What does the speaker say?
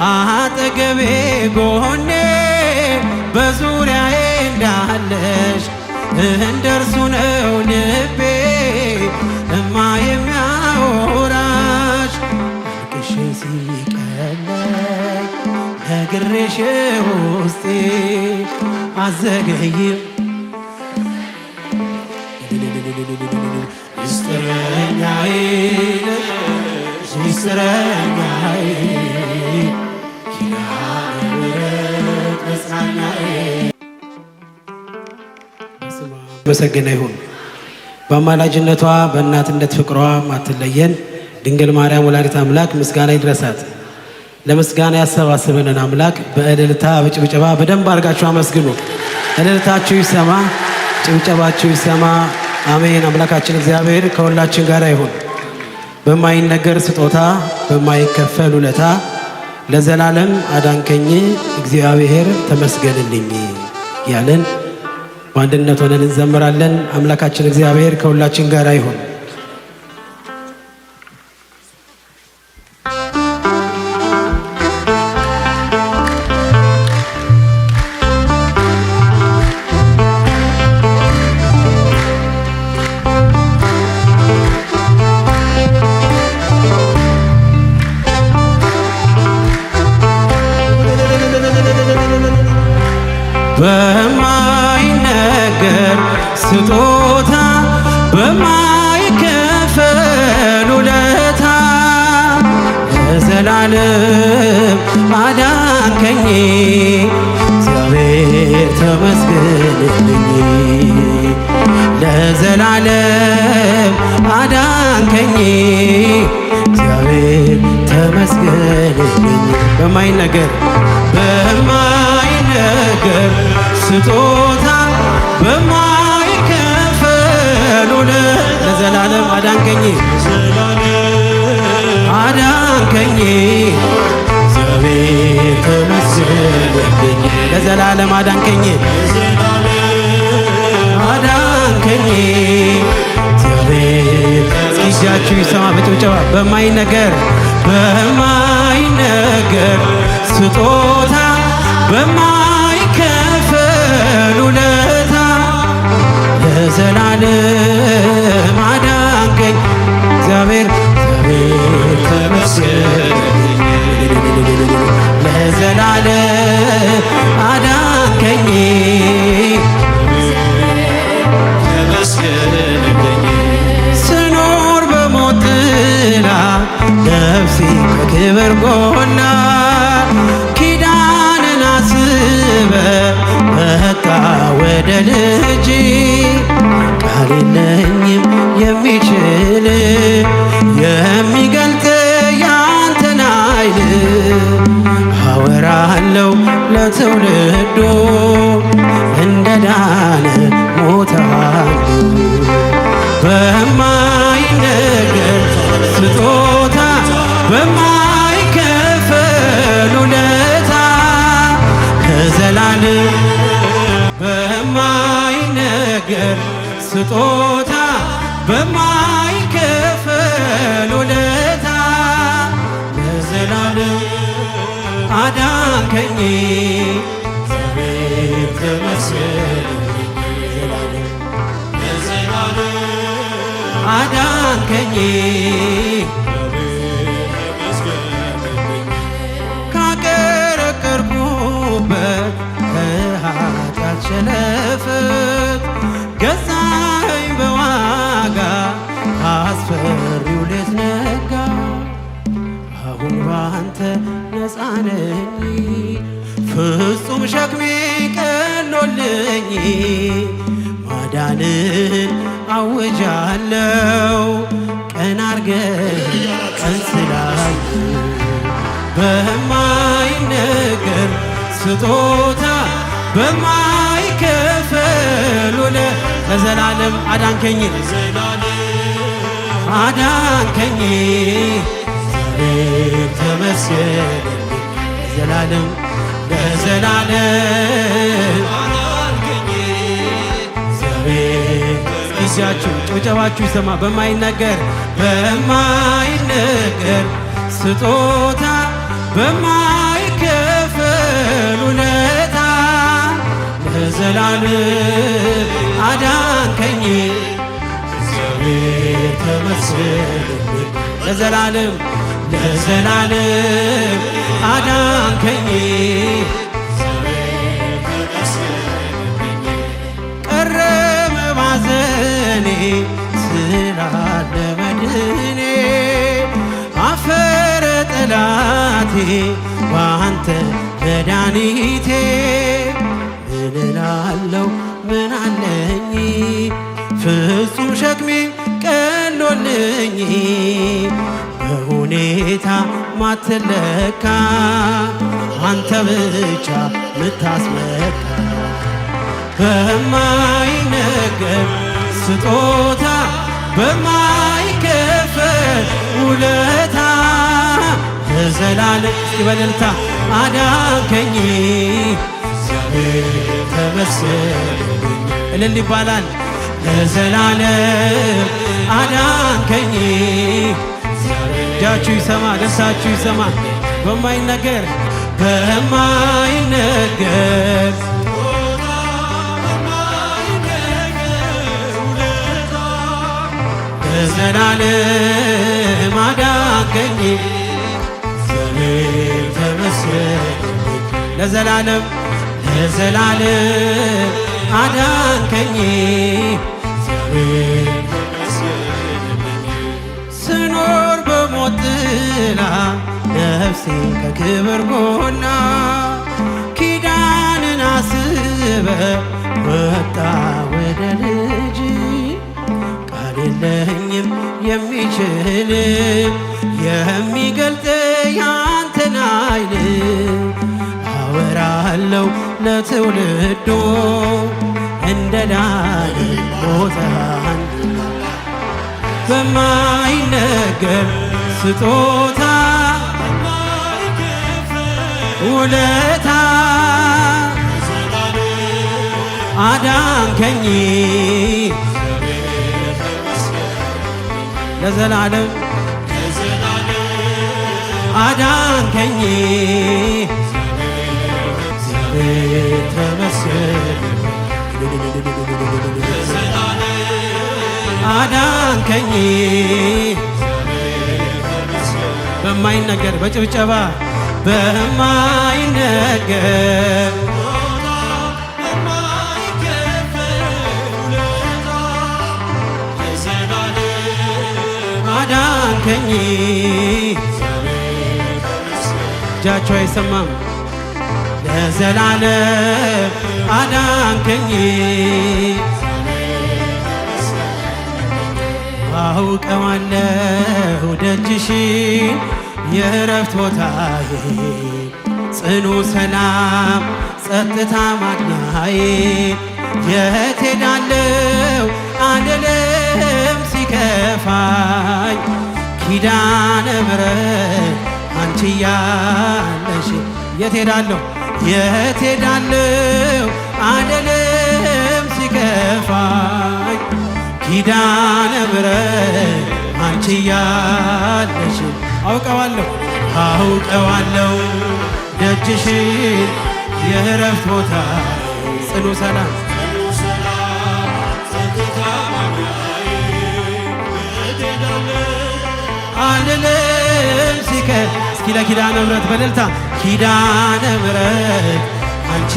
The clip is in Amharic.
አጠገቤ ጎኔ በዙሪያዬ እንዳለሽ እንደርሱ ነው ልቤ እማ የሚያወራሽ አልቅሼ ሲቀለኝ ነግሬሽ ውስጤ አዘገይም ሚስጥረኛዬ ሚስጥረኛዬ ኪዳነ ምሕረት መጽናኛዬ መሰገነ ይሁን። በአማላጅነቷ በእናትነት ፍቅሯ ማትለየን ድንግል ማርያም ወላዲት አምላክ ምስጋና ይድረሳት። ለምስጋና ያሰባስበንን አምላክ በእልልታ በጭብጨባ በደንብ አድርጋችሁ አመስግኑ። እልልታችሁ ይሰማ፣ ጭብጨባችሁ ይሰማ። አሜን። አምላካችን እግዚአብሔር ከሁላችን ጋር ይሁን። በማይነገር ስጦታ በማይከፈል ውለታ ለዘላለም አዳንከኝ እግዚአብሔር ተመስገንልኝ ያለን በአንድነት ሆነን እንዘምራለን። አምላካችን እግዚአብሔር ከሁላችን ጋር ይሁን። በማይነገር ስጦታ በማይከፈል ውለታ ለዘላለም አዳንከኝ እግዚአብሔር ተመስገንልኝ። ለዘላለም አዳንከኝ እግዚአብሔር ተመስገንልኝ። በማይነገር በማይነገር ስጦታ በማይከፈል ውለታ ለዘላለም አዳንከኝ አዳንከኝ እግዚአብሔር ተመስገንልኝ። ለዘላለም አዳንከኝ አዳንከኝ እግዚአብሔር። እጃችሁ ይሰማ በጭብጨባ በማይነገር በማይነገር ስጦታ በማይከፈል ውለታ ለዘላለም አዳንከኝ እግዚአብሔር ተመስገንልኝ። ለዘላለም አዳንከኝ ተመስገንልኝ። ስኖር በሞት ጥላ ነፍሴ ከክብር ጎና ኪዳንን አስበ መጣ ወደ ልጅ ቃል የለኝም የሚችል የሚገልጥ ያንተን ኃይል አወራለሁ ለትውልዱ እንደ ዳነ ሞታሉ በማይነገር ስጦታ በማይከፈል ውለታ ለዘላለም በማይነገር ስጦታ በማይከፈል ውለታ ለዘላለም አዳንከኝ እግዚአብሔር ተመስገንልኝ። ለዘላለም አዳንከኝ ካቀረቀርኩበት ከኃጢአት ሸለፈት ገዛኸኝ በዋጋ አስፈሪው ሌት ነጋ። አሁን ባንተ ነፃ ነኝ ፍጹም ሸክሜ ቀሎልኝ ማዳንን አውጃለሁ ቀን አርገህ ቀን ስላይ በማይነገር ስጦታ በማይከፈል ለዘላለም አዳንከኝ አዳንከኝ እግዚአብሔር ተመስገን ለዘላለም ለዘላለም አዳንከኝ እግዚአብሔር። ጊዜያችሁ ጭብጨባችሁ ይሰማ። በማይነገር በማይነገር ስጦታ በማይ ለዘላለም አዳንከኝ እግዚአብሔር ተመስገን ለዘላለም ለዘላለም አዳንከኝ ቀረ መባዘኔ ስላለ መድኔ አፈረ ጠላቴ ባንተ መድኃኒቴ ምን እላለሁ ምን አለኝ ፍጹም ሸክሜ ቀሎልኝ በሁኔታ ማትለካ አንተ ብቻ ምታስመካ በማይነገር ስጦታ በማይከፈል ውለታ ለዘላለም በእልልታ አዳንከኝ እግዚአብሔር ተመስገን እልል ይባላል ለዘላለም አዳንከኝ እጃችሁ ይሰማ ደስታችሁ ይሰማ በማይነገር በማይነገር ለዘላለም አዳንከኝ እግዚአብሔር ተመስገን ለዘላለም ለዘላለም አዳንከኝ እግዚአብሔር ስኖር በሞት ጥላ ነፍሴ ከክብር ጎና ኪዳንን አስበ ወጣ ወደ ልጅ ቃል የለኝም የሚችል የሚገልጥ ያንተን ኃይል አወራለሁ ለትውልዶ እንደ ዳን ሞተሃል በማይነገር ስጦታ ውለታ አዳንከኝ ለዘላለም አዳንከኝ እግዚአብሔር ተመስገን አዳንከኝ በማይነገር በጭብጨባ በማይነገር አዳንከኝ እጃችሁ አይሰማም ለዘላለም አዳንከኝ አውቀዋለሁ ደጅሽን የእረፍት ቦታዬ ጽኑ ሰላም ጸጥታ ማግኛዬ የት ሄዳለሁ አልልም ሲከፋኝ ኪዳነ ምሕረት አንቺ ያለሽ የት ሄዳለሁ የት ሄዳለሁ አልልም ሲከፋኝ ኪዳነ ምሕረት አንቺ ያለሽ አውቀዋለሁ አውቀዋለሁ ደጅሽን የእረፍት ቦታ ጽኑ ሰላም አልልም እስኪ ለኪዳነ ምሕረት በእልልታ ኪዳነ ምሕረት አንቺ